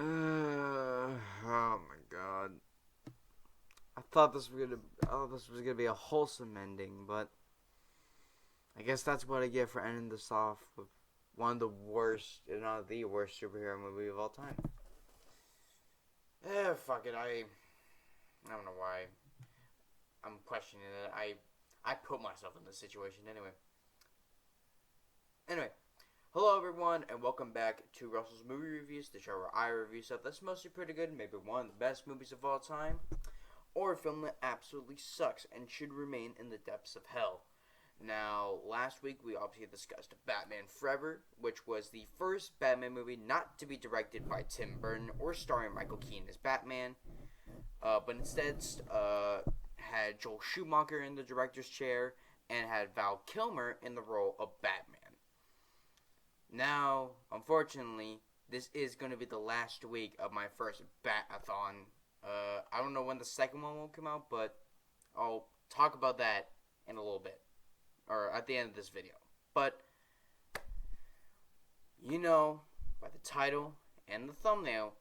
Oh my god. I thought this was gonna be a wholesome ending, but I guess that's what I get for ending this off with one of the worst, if not the worst, superhero movie of all time. Fuck it. I don't know why I'm questioning it. I put myself in this situation anyway. Anyway, hello everyone, and welcome back to Russell's Movie Reviews, the show where I review stuff that's mostly pretty good, maybe one of the best movies of all time, or a film that absolutely sucks and should remain in the depths of hell. Now, last week we obviously discussed Batman Forever, which was the first Batman movie not to be directed by Tim Burton or starring Michael Keaton as Batman, but instead had Joel Schumacher in the director's chair and had Val Kilmer in the role of Batman. Now, unfortunately, this is going to be the last week of my first Bat-a-thon. I don't know when the second one will come out, but I'll talk about that in a little bit, or at the end of this video. But, you know, by the title and the thumbnail,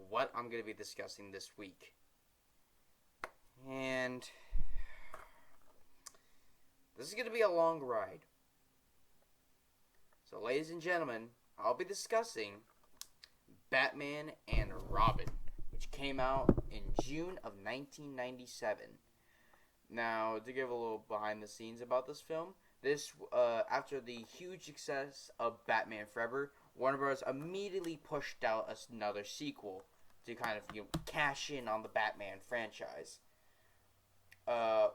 what I'm going to be discussing this week. And this is going to be a long ride. So, ladies and gentlemen, I'll be discussing Batman and Robin, which came out in June of 1997. Now, to give a little behind the scenes about this film, after the huge success of Batman Forever, Warner Bros. Immediately pushed out another sequel to kind of cash in on the Batman franchise. But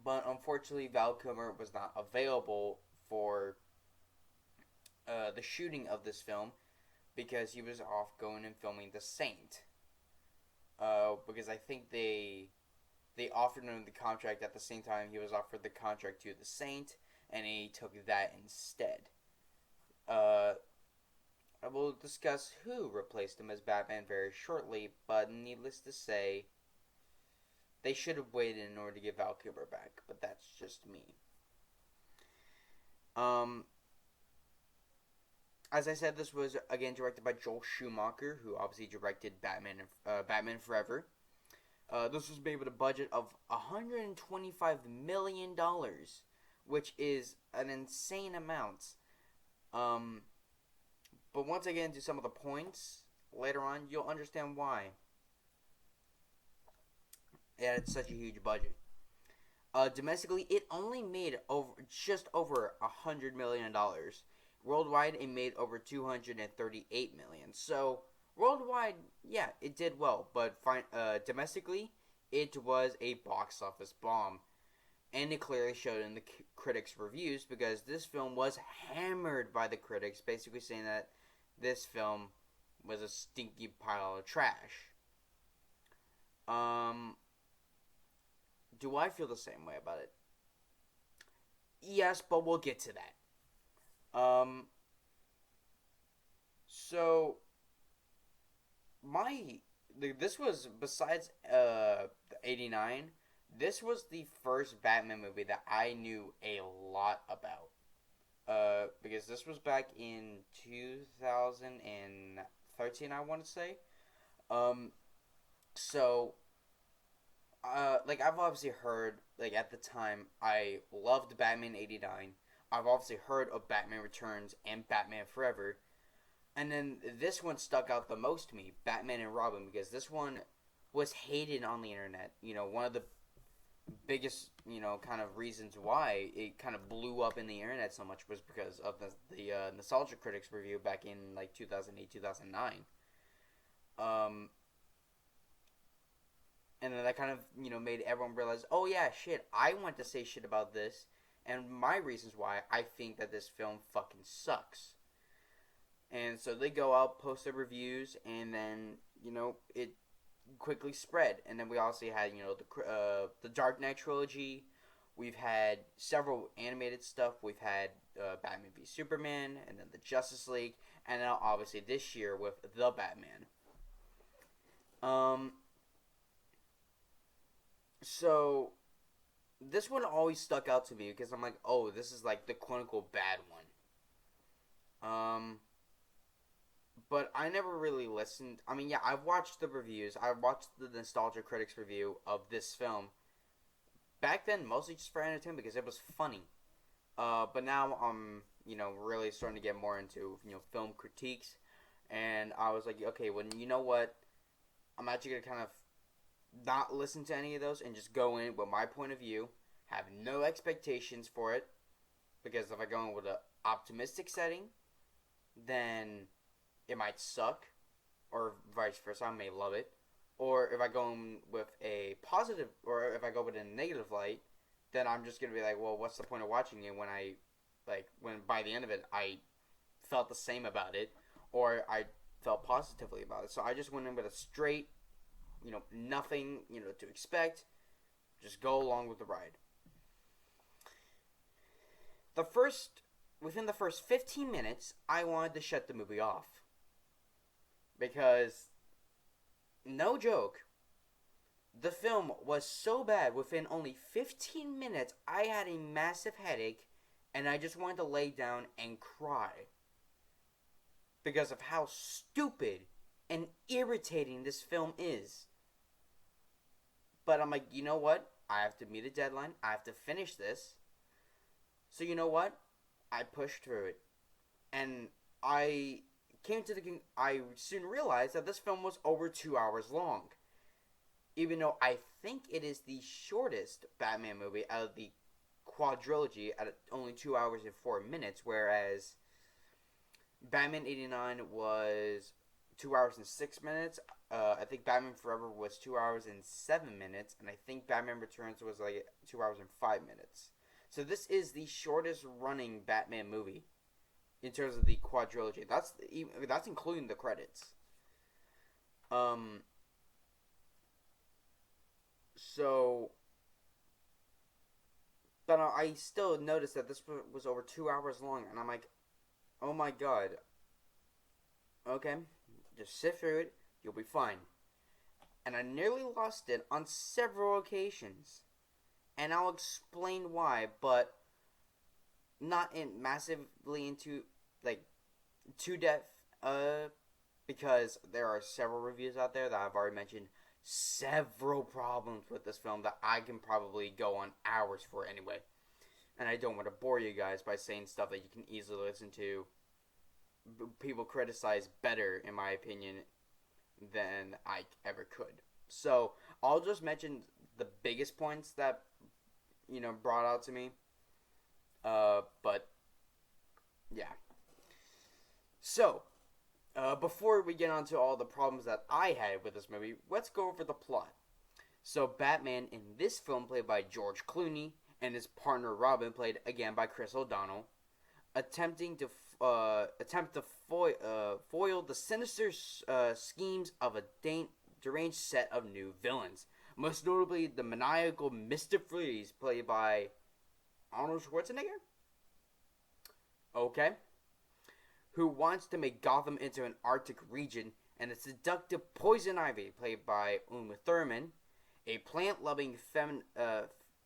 unfortunately, Val Kilmer was not available for the shooting of this film because he was off going and filming The Saint. Because I think they offered him the contract at the same time he was offered the contract to The Saint, and he took that instead. I will discuss who replaced him as Batman very shortly, but needless to say, they should have waited in order to get Val Kilmer back, but that's just me. As I said, this was again directed by Joel Schumacher, who obviously directed Batman Forever. This was made with a budget of $125 million, which is an insane amount. But once I get into some of the points later on, you'll understand why it had such a huge budget. Domestically, it only made just over $100 million. Worldwide, it made over $238 million. So, worldwide, yeah, it did well. But domestically, it was a box office bomb. And it clearly showed in the critics' reviews, because this film was hammered by the critics, basically saying that this film was a stinky pile of trash. Do I feel the same way about it? Yes, but we'll get to that. So this was, besides 89, this was the first Batman movie that I knew a lot about. Because this was back in 2013, I want to say. So I've obviously heard, at the time, I loved Batman 89. I've obviously heard of Batman Returns and Batman Forever. And then this one stuck out the most to me, Batman and Robin, because this one was hated on the internet. One of the biggest, kind of reasons why it kind of blew up in the internet so much was because of the Nostalgia Critics review back in, 2008, 2009. And then that kind of, made everyone realize, oh yeah, shit, I want to say shit about this, and my reasons why I think that this film fucking sucks. And so they go out, post their reviews, and then, it quickly spread. And then we also had, the Dark Knight trilogy. We've had several animated stuff. We've had Batman v Superman, and then the Justice League, and now obviously this year with The Batman. So this one always stuck out to me because I'm like, oh, this is like the quote unquote bad one. but I never really listened. I mean, yeah, I've watched the reviews. I watched the Nostalgia Critics review of this film. Back then, mostly just for entertainment because it was funny. But now I'm, really starting to get more into, film critiques. And I was like, okay, well, you know what? I'm actually going to kind of not listen to any of those and just go in with my point of view, have no expectations for it. Because if I go in with an optimistic setting, then it might suck, or vice versa. I may love it. Or if I go in with a positive, or if I go with a negative light, then I'm just gonna be like, well, what's the point of watching it when when by the end of it I felt the same about it, or I felt positively about it. So I just went in with a straight, nothing, to expect. Just go along with the ride. Within the first 15 minutes, I wanted to shut the movie off. Because, no joke, the film was so bad within only 15 minutes, I had a massive headache and I just wanted to lay down and cry. Because of how stupid and irritating this film is. But I'm like, you know what? I have to meet a deadline. I have to finish this. So you know what? I pushed through it. And I I soon realized that this film was over 2 hours long. Even though I think it is the shortest Batman movie out of the quadrilogy at only 2 hours and 4 minutes, whereas Batman 89 was 2 hours and 6 minutes. I think Batman Forever was 2 hours and 7 minutes, and I think Batman Returns was like 2 hours and 5 minutes. So this is the shortest running Batman movie in terms of the quadrilogy. That's including the credits. So, but I still noticed that this was over 2 hours long, and I'm like, oh my god. Okay, just sit through it. You'll be fine. And I nearly lost it on several occasions. And I'll explain why, but not in massively into to depth. Because there are several reviews out there that I've already mentioned several problems with this film that I can probably go on hours for anyway. And I don't want to bore you guys by saying stuff that you can easily listen to. People criticize better, in my opinion, than I ever could. So I'll just mention the biggest points that brought out to me. But yeah. So before we get on to all the problems that I had with this movie, let's go over the plot. So Batman in this film, played by George Clooney, and his partner Robin, played again by Chris O'Donnell, attempt to foil the sinister schemes of a deranged set of new villains. Most notably, the maniacal Mr. Freeze, played by Arnold Schwarzenegger? Okay. Who wants to make Gotham into an Arctic region, and the seductive Poison Ivy, played by Uma Thurman, a plant-loving femme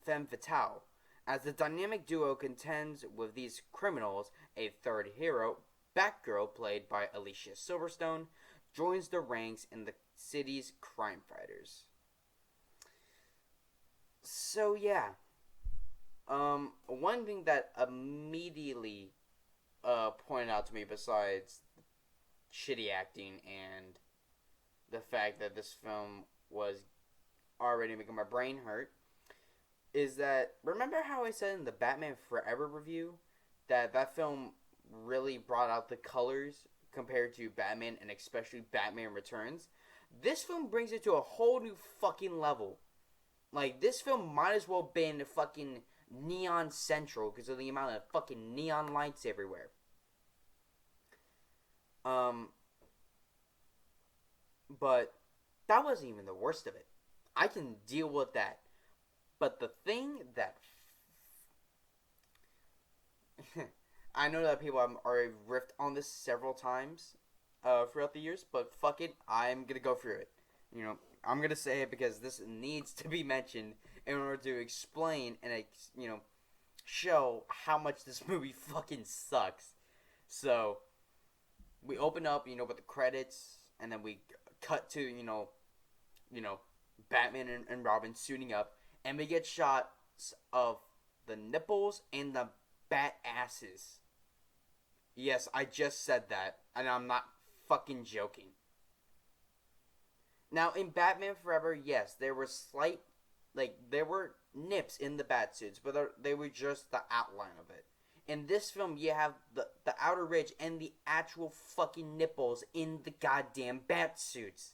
fatale. As the dynamic duo contends with these criminals, a third hero, Batgirl, played by Alicia Silverstone, joins the ranks in the city's crime fighters. So yeah, one thing that immediately pointed out to me, besides shitty acting and the fact that this film was already making my brain hurt, is that, remember how I said in the Batman Forever review that film really brought out the colors compared to Batman, and especially Batman Returns? This film brings it to a whole new fucking level. Like, this film might as well been fucking Neon Central because of the amount of fucking neon lights everywhere. But that wasn't even the worst of it. I can deal with that. But the thing that I know that people have already riffed on this several times throughout the years, but fuck it, I'm gonna go through it. I'm gonna say it because this needs to be mentioned in order to explain and show how much this movie fucking sucks. So, we open up, with the credits, and then we cut to, you know, Batman and Robin suiting up, and we get shots of the nipples and the bat asses. Yes, I just said that, and I'm not fucking joking. Now, in Batman Forever, yes, there were there were nips in the bat suits, but they were just the outline of it. In this film, you have the outer ridge and the actual fucking nipples in the goddamn bat suits.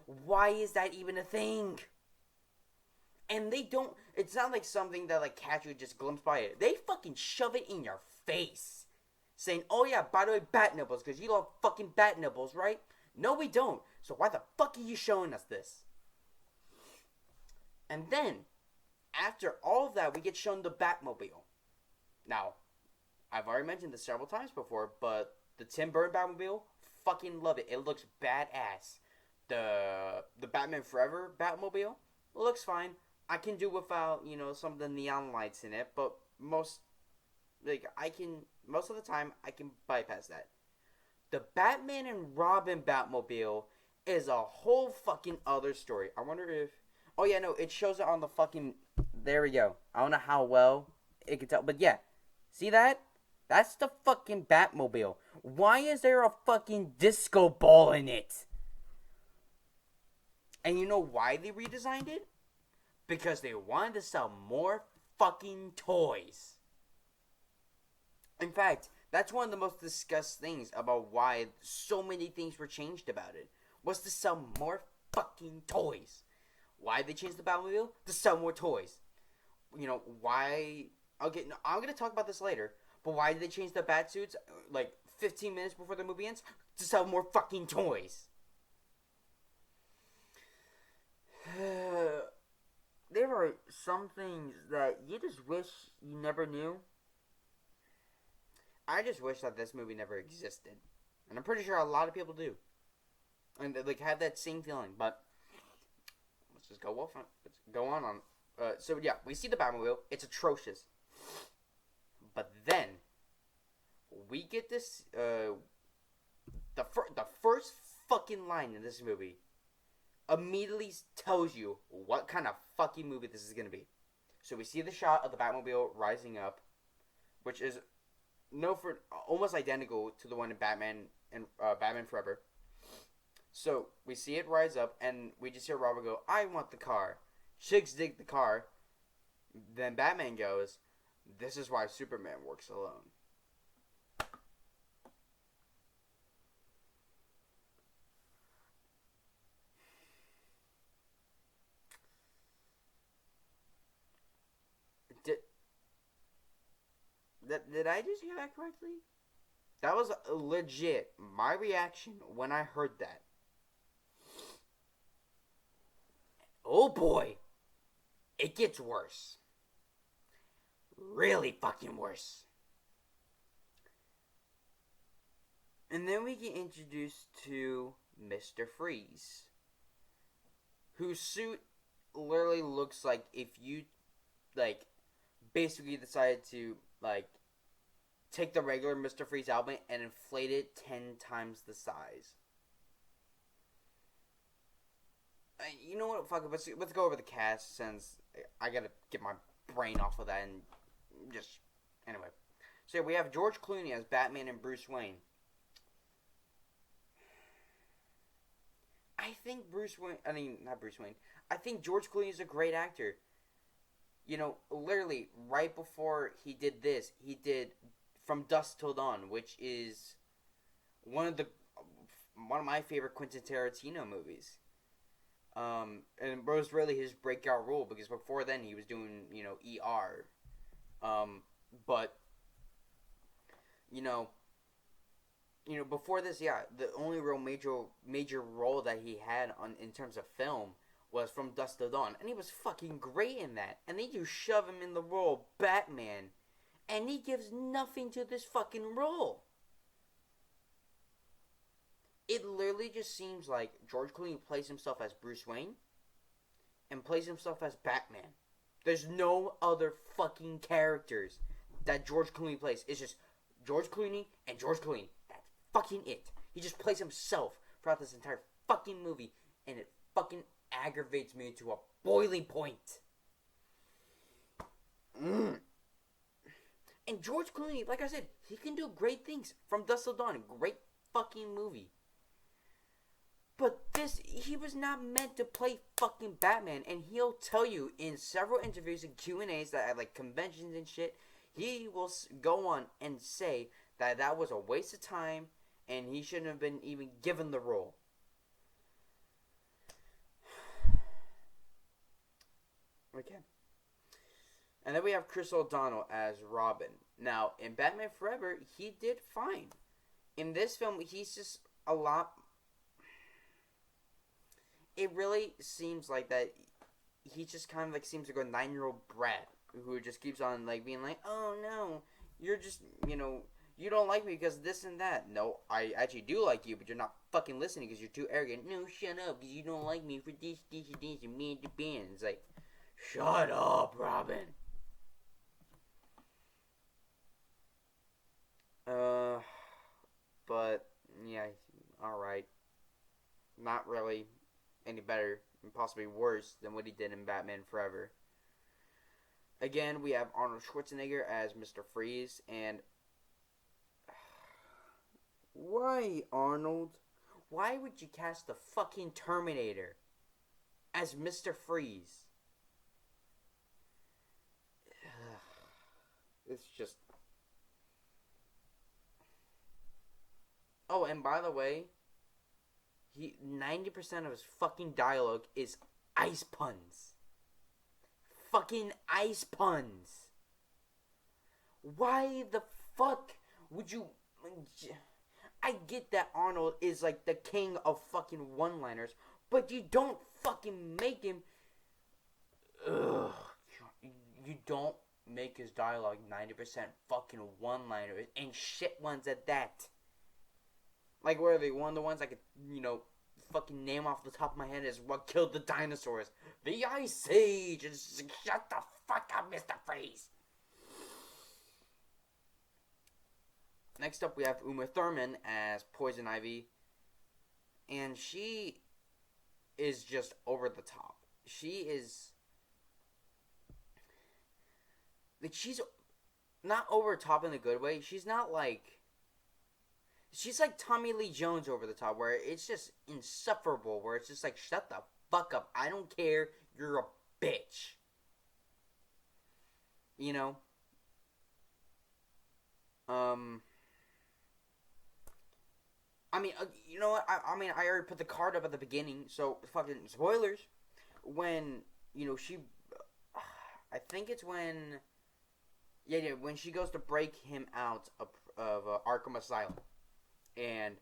Why is that even a thing? And they don't. It's not like something that like casually just glimpse by it. They fucking shove it in your face, saying, "Oh yeah, by the way, bat nipples, because you love fucking bat nipples, right?" No, we don't. So why the fuck are you showing us this? And then, after all of that, we get shown the Batmobile. Now, I've already mentioned this several times before, but the Tim Burton Batmobile, fucking love it. It looks badass. The Batman Forever Batmobile looks fine. I can do without, some of the neon lights in it, but most of the time, I can bypass that. The Batman and Robin Batmobile is a whole fucking other story. I wonder if... Oh, yeah, no, it shows it on the fucking... There we go. I don't know how well it can tell, but yeah. See that? That's the fucking Batmobile. Why is there a fucking disco ball in it? And you know why they redesigned it? Because they wanted to sell more fucking toys. In fact, that's one of the most discussed things about why so many things were changed about it. Was to sell more fucking toys. Why did they change the Batmobile? To sell more toys. Why... Okay, no, I'm going to talk about this later. But why did they change the Batsuits, 15 minutes before the movie ends? To sell more fucking toys. There are some things that you just wish you never knew. I just wish that this movie never existed. And I'm pretty sure a lot of people do. And have that same feeling. But let's just go off on. Let's go on. So yeah, we see the Batmobile. It's atrocious. But then we get this. The first fucking line in this movie immediately tells you what kind of fucking movie this is gonna be. So we see the shot of the Batmobile rising up, which is almost identical to the one in Batman and Batman Forever. So we see it rise up, and we just hear Robert go, "I want the car." Chicks dig the car. Then Batman goes, "This is why Superman works alone." Did I just hear that correctly? That was legit my reaction when I heard that. Oh boy, it gets worse. Really fucking worse. And then we get introduced to Mr. Freeze, whose suit literally looks like if you, basically decided to, take the regular Mr. Freeze album and inflate it 10 times the size. You know what? Fuck it. Let's go over the cast, since I gotta get my brain off of that and just... Anyway. So yeah, we have George Clooney as Batman and Bruce Wayne. I think not Bruce Wayne. I think George Clooney is a great actor. Literally, right before he did this, he did From Dusk Till Dawn, which is one of my favorite Quentin Tarantino movies. And it was really his breakout role, because before then he was doing, ER. But, before this, yeah, the only real major role that he had in terms of film was From Dusk Till Dawn, and he was fucking great in that. And then you shove him in the role of Batman, and he gives nothing to this fucking role. It literally just seems like George Clooney plays himself as Bruce Wayne and plays himself as Batman. There's no other fucking characters that George Clooney plays. It's just George Clooney and George Clooney. That's fucking it. He just plays himself throughout this entire fucking movie, and it fucking aggravates me to a boiling point. And George Clooney, like I said, he can do great things. From Dusk Till Dawn, great fucking movie. But he was not meant to play fucking Batman. And he'll tell you in several interviews and Q&As that at like conventions and shit, he will go on and say that was a waste of time and he shouldn't have been even given the role. Okay. And then we have Chris O'Donnell as Robin. Now, in Batman Forever, he did fine. In this film, he's just a lot... It really seems like that he just kind of like seems like a 9-year-old brat who just keeps on like being like, oh no, you're just, you don't like me because this and that. No, I actually do like you, but you're not fucking listening because you're too arrogant. No, shut up, because you don't like me for this, and me and the band. It's like, shut up, Robin. But, yeah, alright. Not really any better, and possibly worse than what he did in Batman Forever. Again, we have Arnold Schwarzenegger as Mr. Freeze, and... Why, Arnold? Why would you cast the fucking Terminator as Mr. Freeze? It's just... Oh, and by the way, 90% of his fucking dialogue is ice puns. Fucking ice puns. Why the fuck would you... I get that Arnold is like the king of fucking one-liners, but you don't fucking make him... Ugh. You don't make his dialogue 90% fucking one-liners, and shit ones at that. Like, where are they? One of the ones I could, fucking name off the top of my head is what killed the dinosaurs. The Ice Age! And just, shut the fuck up, Mr. Freeze! Next up, we have Uma Thurman as Poison Ivy. And she is just over the top. She is... Like, she's not over the top in a good way. She's not like... She's like Tommy Lee Jones over the top, where it's just insufferable, where it's just like, shut the fuck up. I don't care. You're a bitch. You know? I mean, you know what? I mean, I already put the card up at the beginning, so fucking spoilers. When, she... I think it's when... Yeah, when she goes to break him out of Arkham Asylum. And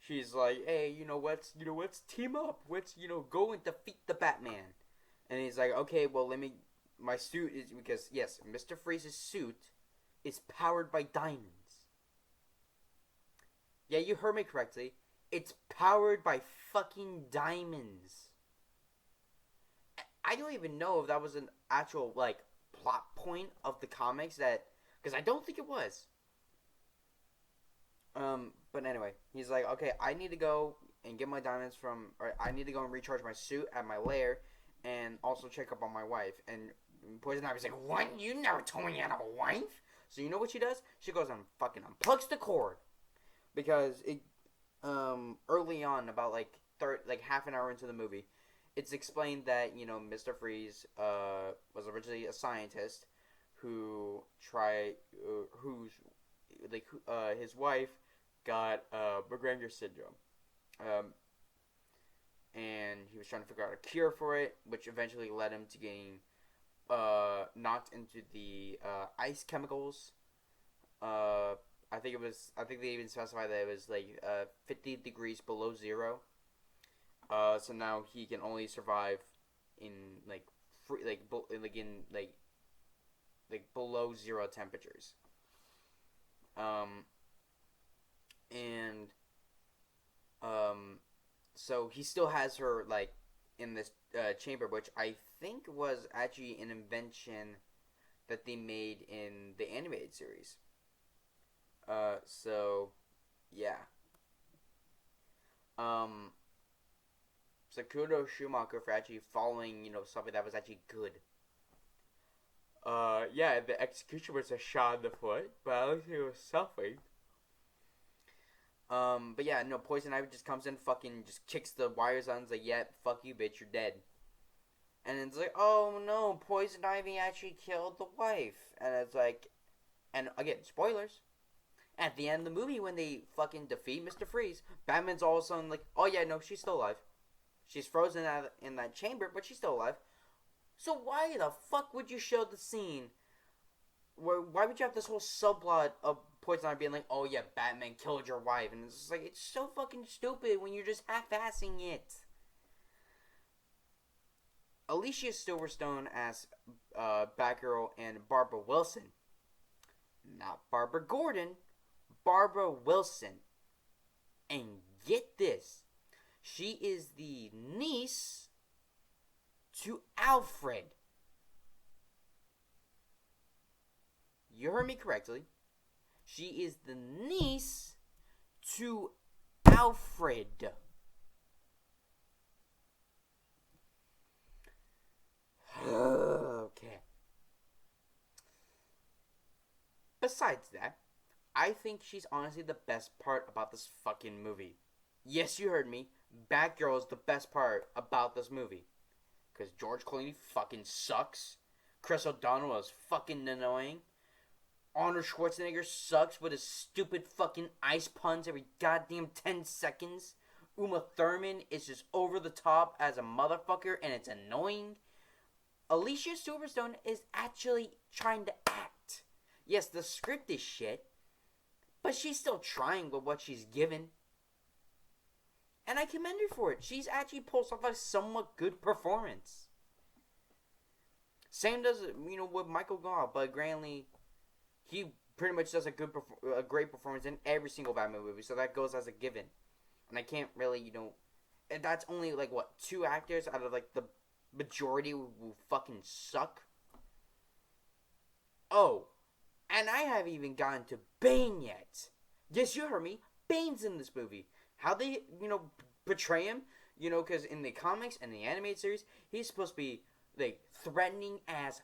she's like, hey, let's team up. Let's, go and defeat the Batman. And he's like, okay, well, my suit is, because, yes, Mr. Freeze's suit is powered by diamonds. Yeah, you heard me correctly. It's powered by fucking diamonds. I don't even know if that was an actual, plot point of the comics because I don't think it was. But anyway, he's like, okay, I need to go and get my diamonds or I need to go and recharge my suit at my lair, and also check up on my wife. And Poison Ivy's like, what? You never told me you had a wife? So you know what she does? She goes and fucking unplugs the cord. Because it, early on, about half an hour into the movie, it's explained that, Mr. Freeze, was originally a scientist who his wife got Bergeranger syndrome, and he was trying to figure out a cure for it, which eventually led him to getting knocked into the ice chemicals. I think they even specified that it was 50 degrees below zero. So now he can only survive in below zero temperatures. So he still has her in this chamber, which I think was actually an invention that they made in the animated series. So yeah. Um, so kudos Schumacher for actually following, something that was actually good. Yeah, the execution was a shot in the foot, but at least it was something. But yeah, no, Poison Ivy just comes in, fucking just kicks the wires on, it's like, yeah, fuck you, bitch, you're dead. And it's like, oh no, Poison Ivy actually killed the wife. And it's like, and again, spoilers. At the end of the movie, when they fucking defeat Mr. Freeze, Batman's all of a sudden like, oh yeah, no, she's still alive. She's frozen out in that chamber, but she's still alive. So why the fuck would you show the scene why would you have this whole subplot of Poison Ivy being like, oh yeah, Batman killed your wife? And it's just like, it's so fucking stupid when you're just half-assing it. Alicia Silverstone as Batgirl and Barbara Wilson. Not Barbara Gordon, Barbara Wilson. And get this, she is the niece to Alfred. You heard me correctly. She is the niece to Alfred. Okay. Besides that, I think she's honestly the best part about this fucking movie. Yes, you heard me. Batgirl is the best part about this movie. Because George Clooney fucking sucks. Chris O'Donnell is fucking annoying. Arnold Schwarzenegger sucks with his stupid fucking ice puns every goddamn 10 seconds. Uma Thurman is just over the top as a motherfucker and it's annoying. Alicia Silverstone is actually trying to act. Yes, the script is shit, but she's still trying with what she's given. And I commend her for it. She's actually pulls off a somewhat good performance. Same does, with Michael Gough, but Granley, he pretty much does a great performance in every single Batman movie, so that goes as a given. And I can't really, and that's only, like, what, 2 actors out of, like, the majority who fucking suck? Oh, and I haven't even gotten to Bane yet. Yes, you heard me. Bane's in this movie. How they, portray him, because in the comics and the animated series, he's supposed to be, like, threatening as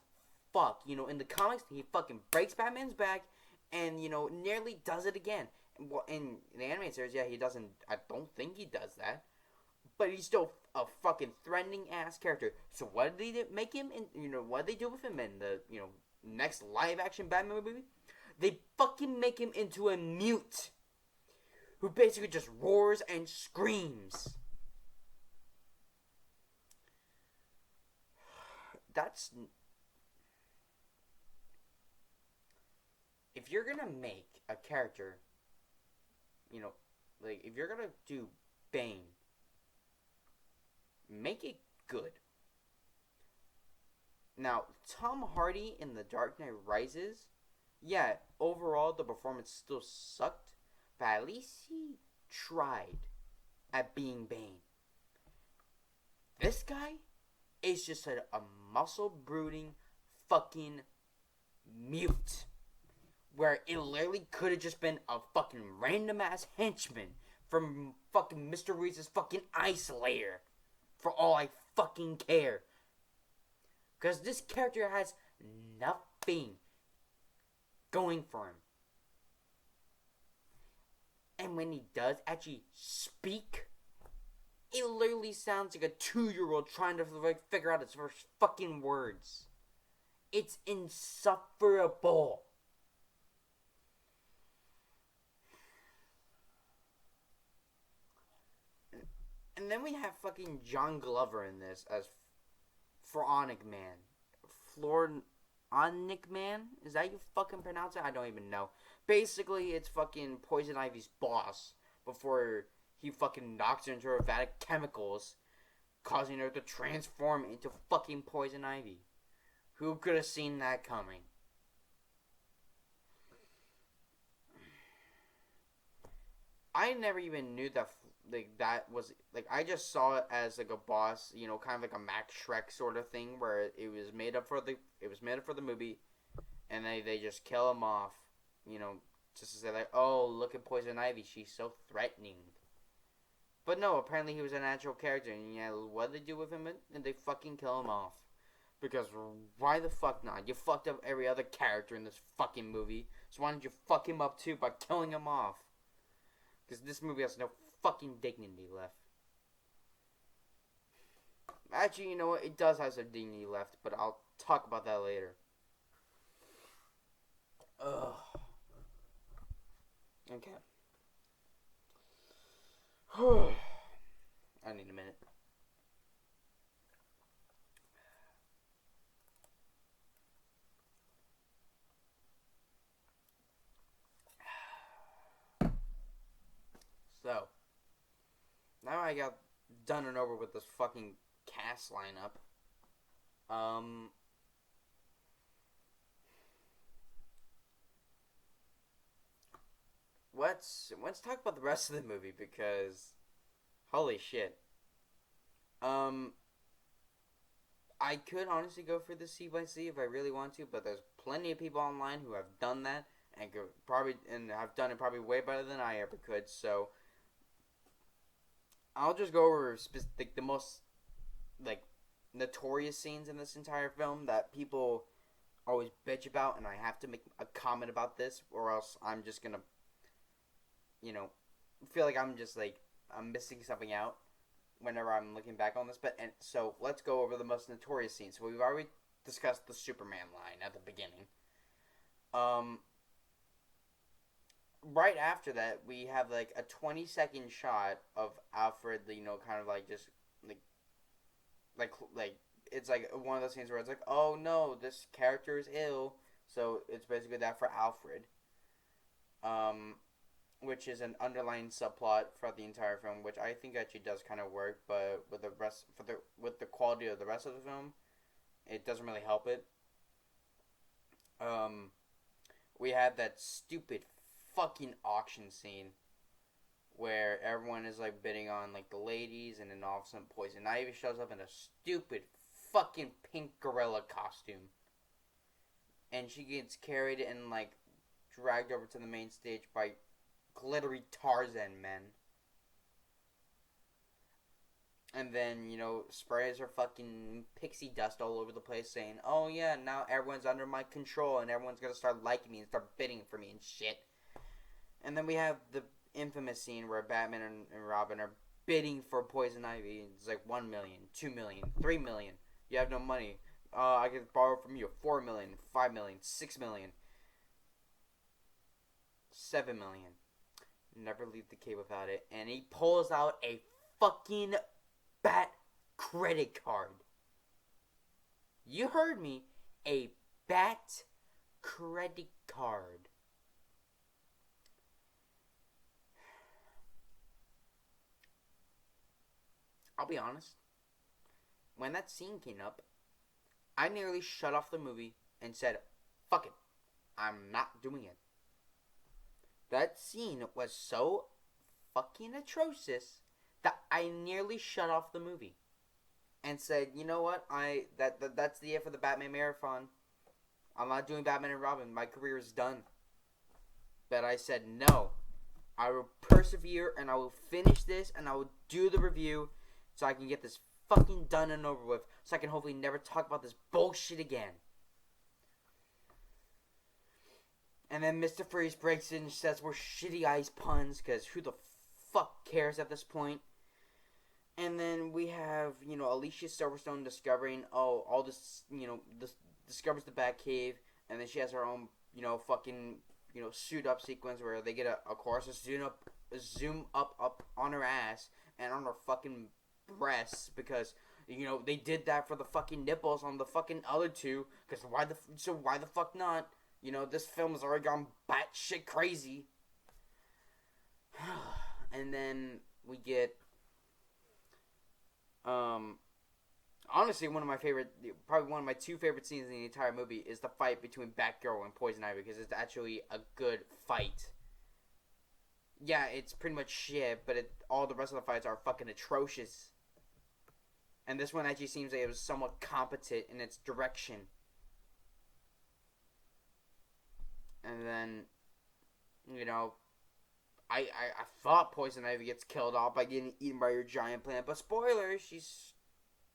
fuck. In the comics, he fucking breaks Batman's back and, nearly does it again. Well, in the animated series, yeah, he doesn't, I don't think he does that. But he's still a fucking threatening ass character. So what did they make him in, what did they do with him in the, next live action Batman movie? They fucking make him into a mute who basically just roars and screams. That's... If you're gonna make a character, like, if you're gonna do Bane, make it good. Now, Tom Hardy in The Dark Knight Rises, yeah, overall the performance still sucked, but at least he tried at being Bane. This guy is just a muscle-brooding fucking mute. Where it literally could have just been a fucking random-ass henchman from fucking Mr. Reese's fucking ice lair. For all I fucking care. Because this character has nothing going for him. And when he does actually speak, it literally sounds like a 2-year-old trying to figure out his first fucking words. It's insufferable. And then we have fucking John Glover in this as Floronic Man. Floronic Man? Is that you fucking pronounce it? I don't even know. Basically, it's fucking Poison Ivy's boss before he fucking knocks her into a vat of chemicals, causing her to transform into fucking Poison Ivy. Who could have seen that coming? I never even knew that that was like, I just saw it as like a boss, kind of like a Max Shrek sort of thing where it was made up for the movie, and they just kill him off, just to say like, oh, look at Poison Ivy, she's so threatening. But no, apparently he was a natural character, and yeah, what did they do with him? And they fucking kill him off. Because why the fuck not? You fucked up every other character in this fucking movie, so why don't you fuck him up too by killing him off? Because this movie has no fucking dignity left. Actually, you know what? It does have some dignity left, but I'll talk about that later. Ugh. Okay. I need a minute. So, now I got done and over with this fucking cast lineup. Let's talk about the rest of the movie because holy shit. Um, I could honestly go for the C by C if I really want to, but there's plenty of people online who have done that and could probably and have done it probably way better than I ever could. So I'll just go over the most like notorious scenes in this entire film that people always bitch about, and I have to make a comment about this, or else I'm just gonna, you know, feel like I'm just like I'm missing something out whenever I'm looking back on this. But and so let's go over the most notorious scenes. So we've already discussed the Superman line at the beginning. Um, right after that, we have like a 20-second shot of Alfred, you know, kind of like just like like it's like one of those scenes where it's like, oh no, this character is ill. So it's basically that for Alfred. Um, which is an underlying subplot throughout the entire film, which I think actually does kind of work, but with the rest with the quality of the rest of the film, it doesn't really help it. Um, we had that stupid fucking auction scene where everyone is like bidding on like the ladies, and then all of a sudden Poison Ivy shows up in a stupid fucking pink gorilla costume, and she gets carried and like dragged over to the main stage by glittery Tarzan men. And then, you know, sprays her fucking pixie dust all over the place saying, oh yeah, now everyone's under my control and everyone's gonna start liking me and start bidding for me and shit. And then we have the infamous scene where Batman and Robin are bidding for Poison Ivy. It's like 1 million, 2 million, 3 million. You have no money. I can borrow from you 4 million, 5 million, 6 million, 7 million. Never leave the cave without it. And he pulls out a fucking Bat credit card. You heard me. A Bat credit card. I'll be honest. When that scene came up, I nearly shut off the movie and said, fuck it. I'm not doing it. That scene was so fucking atrocious that I nearly shut off the movie and said, you know what? That's the it for the Batman marathon. I'm not doing Batman and Robin. My career is done. But I said no. I will persevere and I will finish this and I will do the review so I can get this fucking done and over with, so I can hopefully never talk about this bullshit again. And then Mr. Freeze breaks in and says we're shitty ice puns, because who the fuck cares at this point? And then we have, you know, Alicia Silverstone discovering, all this, you know, discovers the Batcave, and then she has her own, you know, fucking, you know, suit up sequence where they get of course, a zoom up on her ass and on her fucking breasts, because, you know, they did that for the fucking nipples on the fucking other two, because why the fuck not? You know, this film has already gone batshit crazy. And then we get, honestly, probably one of my two favorite scenes in the entire movie is the fight between Batgirl and Poison Ivy, because it's actually a good fight. Yeah, it's pretty much shit, but all the rest of the fights are fucking atrocious. And this one actually seems like it was somewhat competent in its direction. And then, you know, I thought Poison Ivy gets killed off by getting eaten by your giant plant, but spoiler, she's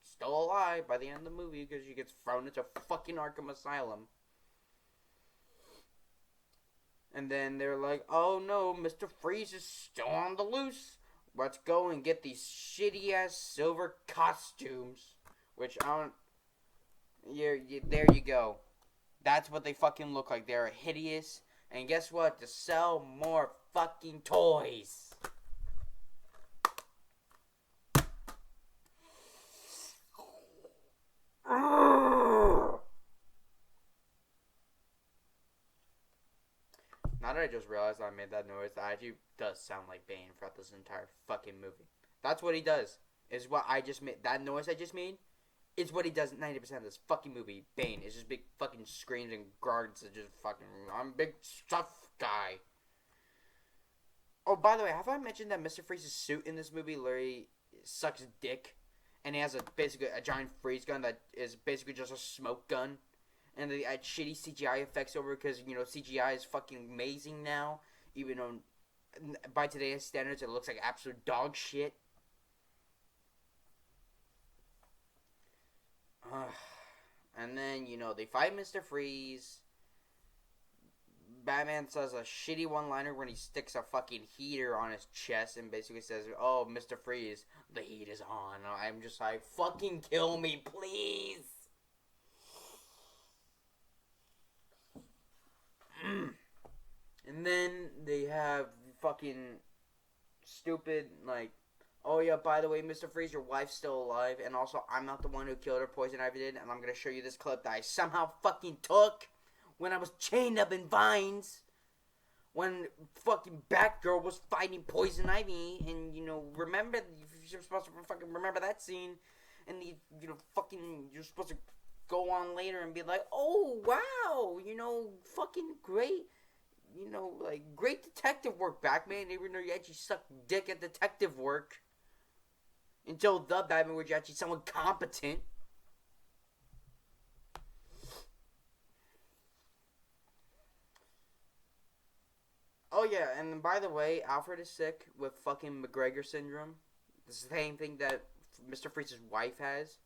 still alive by the end of the movie because she gets thrown into fucking Arkham Asylum. And then they're like, oh no, Mr. Freeze is still on the loose. Let's go and get these shitty ass silver costumes. Which I don't. There you go. That's what they fucking look like. They're hideous. And guess what? To sell more fucking toys. Now that I just realized I made that noise, that actually does sound like Bane throughout this entire fucking movie. That's what he does. Is what I just made. That noise I just made is what he does 90% of this fucking movie. Bane is just big fucking screams and guards and just fucking, I'm a big stuff guy. Oh, by the way, have I mentioned that Mr. Freeze's suit in this movie literally sucks dick? And he has basically a giant freeze gun that is basically just a smoke gun. And they add shitty CGI effects over because, CGI is fucking amazing now. Even though, by today's standards, it looks like absolute dog shit. And then, they fight Mr. Freeze. Batman says a shitty one-liner when he sticks a fucking heater on his chest and basically says, oh, Mr. Freeze, the heat is on. I'm just like, fucking kill me, please. And then they have fucking stupid, like, oh yeah, by the way, Mr. Freeze, your wife's still alive, and also I'm not the one who killed her, Poison Ivy did, and I'm gonna show you this clip that I somehow fucking took when I was chained up in vines, when fucking Batgirl was fighting Poison Ivy, and, remember, you're supposed to fucking remember that scene, and you're supposed to go on later and be like, oh, wow, fucking great, great detective work, Batman, even though you actually suck dick at detective work. Until the Batman, where you're actually someone competent. Oh yeah, and by the way, Alfred is sick with fucking McGregor syndrome. The same thing that Mr. Freeze's wife has.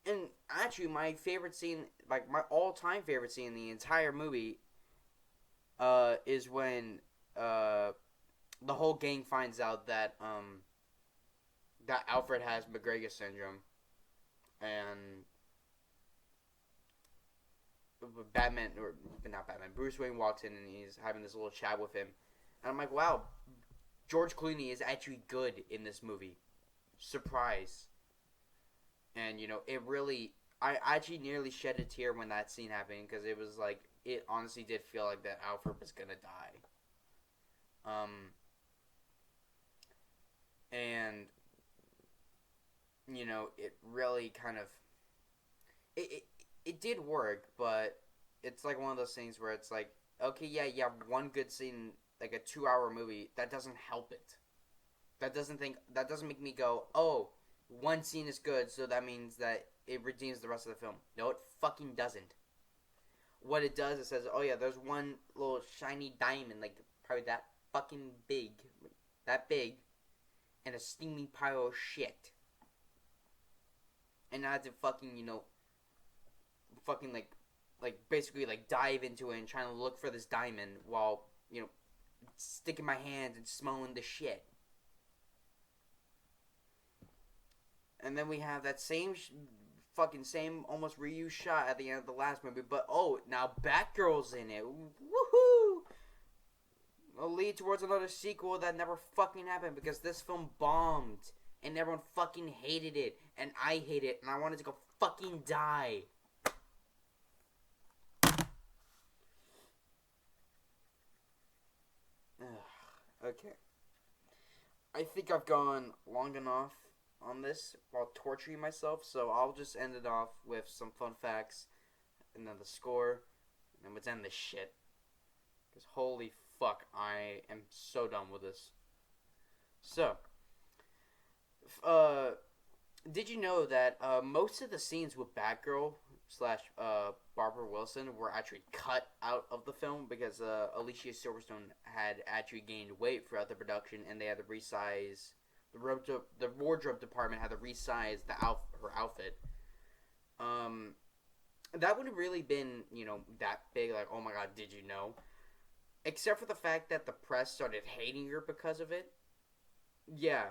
And actually, my favorite scene, like my all-time favorite scene in the entire movie, is when the whole gang finds out that that Alfred has McGregor syndrome, and Batman, or not Batman, Bruce Wayne walks in and he's having this little chat with him, and I'm like, wow, George Clooney is actually good in this movie. Surprise. And it really, I actually nearly shed a tear when that scene happened because it was like, it honestly did feel like that Alfred was gonna die. And it really kind of it did work, but it's like one of those things where it's like, okay, yeah, you have one good scene, like a 2-hour movie, that doesn't help it. That doesn't make me go, oh, one scene is good, so that means that it redeems the rest of the film. No, it fucking doesn't. What it does, it says, oh yeah, there's one little shiny diamond, like probably that fucking big, and a steaming pile of shit. And I had to fucking, fucking like basically like dive into it and trying to look for this diamond while, sticking my hands and smelling the shit. And then we have that same almost reused shot at the end of the last movie, but oh, now Batgirl's in it. Woohoo! It'll lead towards another sequel that never fucking happened because this film bombed and everyone fucking hated it and I hate it and I wanted to go fucking die. Okay. I think I've gone long enough on this while torturing myself, so I'll just end it off with some fun facts and then the score, and then let's end this shit. Because holy fuck, I am so done with this. So, did you know that most of the scenes with Batgirl slash Barbara Wilson were actually cut out of the film because Alicia Silverstone had actually gained weight throughout the production, and they had to resize the wardrobe department had to resize her outfit. Um, that would have really been that big. Like, oh my god, did you know? Except for the fact that the press started hating her because of it. Yeah,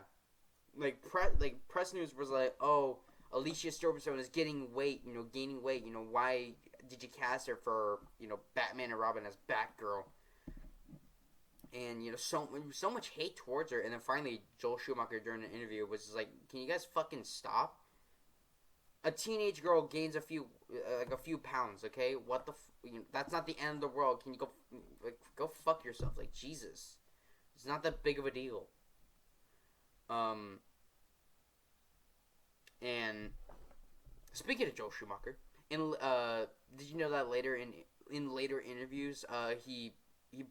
press news was like, oh, Alicia Silverstone is getting weight, gaining weight. Why did you cast her for Batman and Robin as Batgirl? And so much hate towards her. And then finally, Joel Schumacher during an interview was just like, "Can you guys fucking stop? A teenage girl gains a few pounds. Okay, what the that's not the end of the world. Can you go fuck yourself? Like, Jesus, it's not that big of a deal." And speaking of Joel Schumacher, did you know that in later interviews, he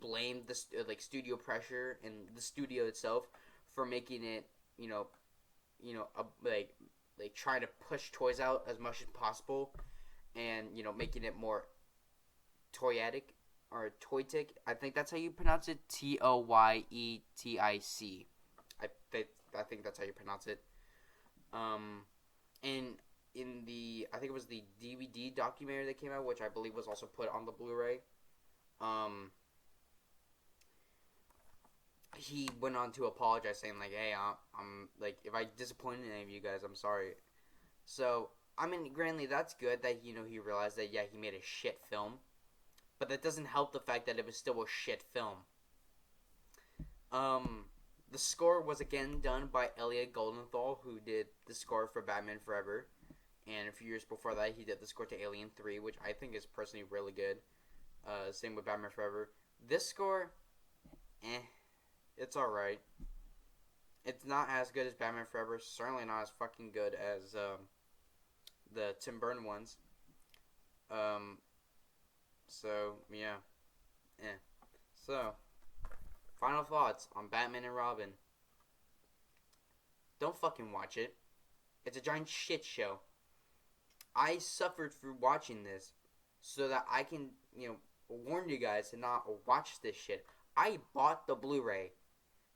blamed the studio pressure and the studio itself for making it trying to push toys out as much as possible, and making it more toyetic or toytic. I think that's how you pronounce it. Toyetic. I think that's how you pronounce it. And in I think it was the DVD documentary that came out, which I believe was also put on the Blu-ray. He went on to apologize, saying like, "Hey, I'm like, if I disappointed any of you guys, I'm sorry." So, I mean, granted, that's good that he realized that he made a shit film, but that doesn't help the fact that it was still a shit film. The score was again done by Elliot Goldenthal, who did the score for Batman Forever, and a few years before that, he did the score to Alien 3, which I think is personally really good. Same with Batman Forever. This score, it's alright. It's not as good as Batman Forever. Certainly not as fucking good as the Tim Burton ones. So, yeah. So, final thoughts on Batman and Robin. Don't fucking watch it. It's a giant shit show. I suffered through watching this so that I can, warn you guys to not watch this shit. I bought the Blu-ray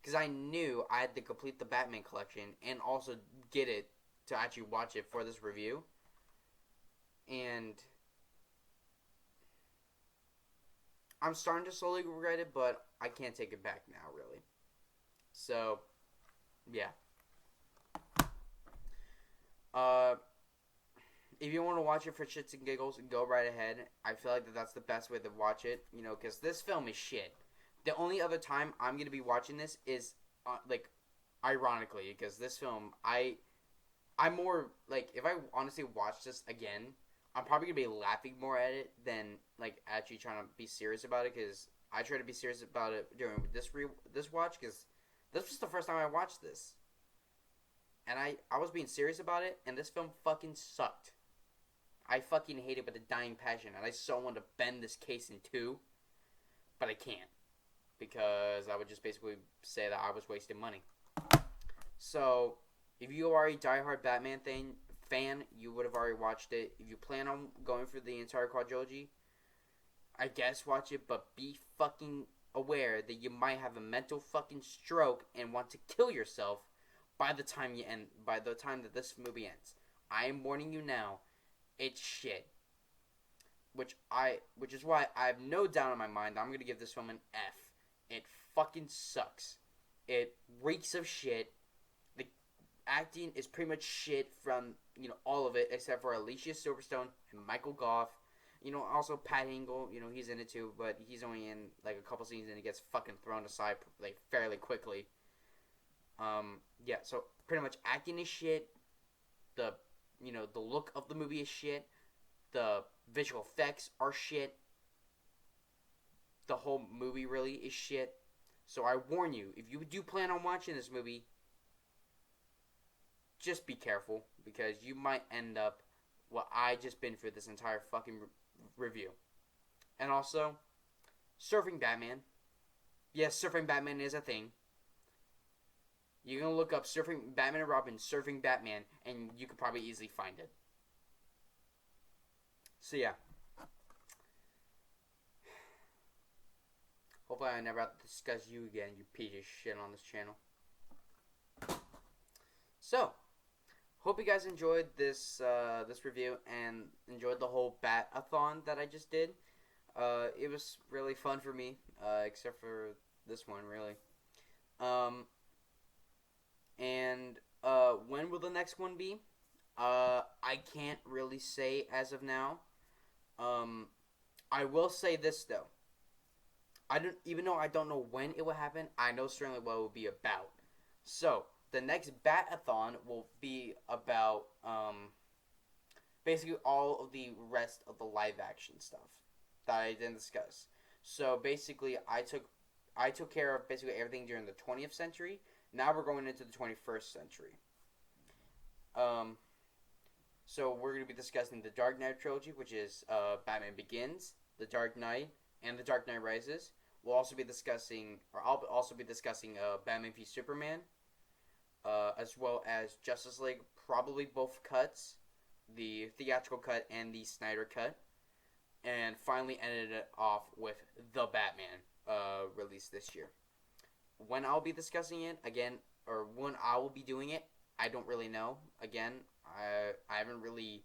because I knew I had to complete the Batman collection and also get it to actually watch it for this review. And I'm starting to slowly regret it, but I can't take it back now, really. So, yeah. If you want to watch it for shits and giggles, go right ahead. I feel like that's the best way to watch it, because this film is shit. The only other time I'm going to be watching this is, ironically, because this film, I'm more, if I honestly watch this again, I'm probably going to be laughing more at it than, actually trying to be serious about it, because I try to be serious about it during this watch, because this was the first time I watched this. And I was being serious about it, and this film fucking sucked. I fucking hate it with a dying passion, and I so want to bend this case in two, but I can't, because I would just basically say that I was wasting money. So, if you are a diehard Batman fan, you would have already watched it. If you plan on going for the entire quadrilogy, I guess watch it, but be fucking aware that you might have a mental fucking stroke and want to kill yourself by the time that this movie ends. I am warning you now. It's shit. Which is why I have no doubt in my mind I'm gonna give this film an F. It fucking sucks. It reeks of shit. The acting is pretty much shit from all of it except for Alicia Silverstone and Michael Gough. Also Pat Hingle. He's in it too, but he's only in a couple scenes and he gets fucking thrown aside fairly quickly. Yeah. So pretty much acting is shit. The look of the movie is shit. The visual effects are shit. The whole movie really is shit. So I warn you, if you do plan on watching this movie, just be careful, because you might end up what I just been through this entire fucking review. And also, Surfing Batman. Yes, Surfing Batman is a thing. You're going to look up Surfing Batman and Robin, Surfing Batman, and you could probably easily find it. So yeah. Hopefully I never have to discuss you again, you piece of shit on this channel. So, hope you guys enjoyed this review and enjoyed the whole bat-a-thon that I just did. It was really fun for me, except for this one, really. Um, and when will the next one be? I can't really say as of now. Um, I will say this though. I don't, even though I don't know when it will happen, I know certainly what it will be about. So the next bat-a-thon will be about basically all of the rest of the live action stuff that I didn't discuss. So basically, I took care of basically everything during the 20th century. Now we're going into the 21st century. Um, so we're going to be discussing the Dark Knight trilogy, which is Batman Begins, The Dark Knight, and The Dark Knight Rises. We'll also be discussing, or I'll also be discussing Batman v Superman, as well as Justice League, probably both cuts, the theatrical cut and the Snyder cut, and finally ended it off with The Batman, released this year. When I'll be discussing it again, or when I will be doing it, I don't really know. Again, I haven't really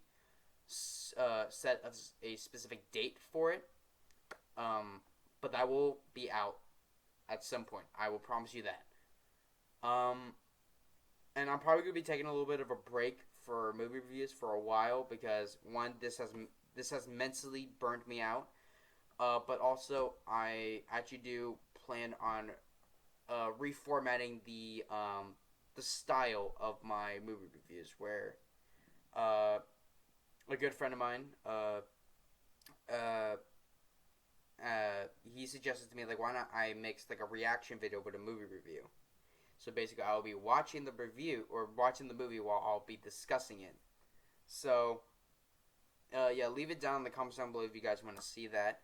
set a specific date for it. But that will be out at some point. I will promise you that. And I'm probably gonna be taking a little bit of a break for movie reviews for a while because one, this has mentally burned me out. But also I actually do plan on reformatting the style of my movie reviews, where a good friend of mine he suggested to me, like, why not I mix like a reaction video with a movie review. So basically I'll be watching the review or watching the movie while I'll be discussing it. So yeah, leave it down in the comments down below if you guys want to see that,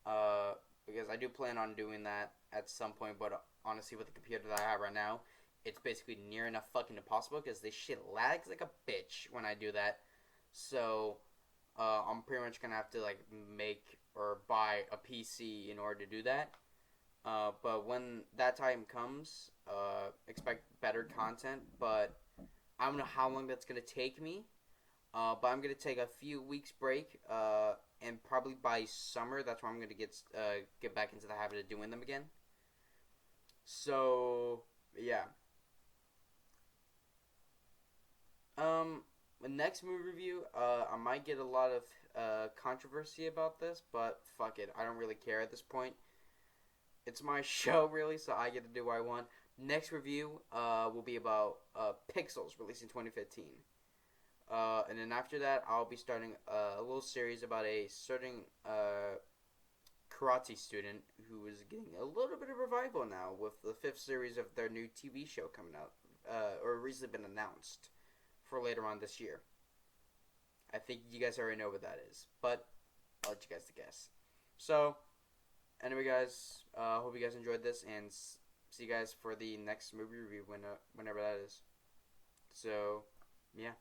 because I do plan on doing that at some point, but honestly with the computer that I have right now, it's basically near enough fucking impossible because this shit lags like a bitch when I do that. So I'm pretty much gonna have to like make or buy a PC in order to do that. But when that time comes, expect better content. But I don't know how long that's gonna take me. But I'm gonna take a few weeks break. And probably by summer, that's when I'm gonna get back into the habit of doing them again. So yeah. The next movie review, I might get a lot of controversy about this, but fuck it, I don't really care at this point. It's my show, really, so I get to do what I want. Next review will be about Pixels, released in 2015. And then after that, I'll be starting a little series about a certain karate student who is getting a little bit of revival now with the 5th series of their new TV show coming out, or recently been announced for later on this year. I think you guys already know what that is, but I'll let you guys to guess. So, anyway, guys, hope you guys enjoyed this, and see you guys for the next movie review whenever that is. So, yeah,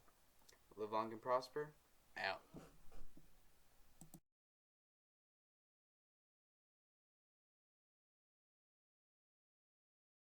live long and prosper. Out.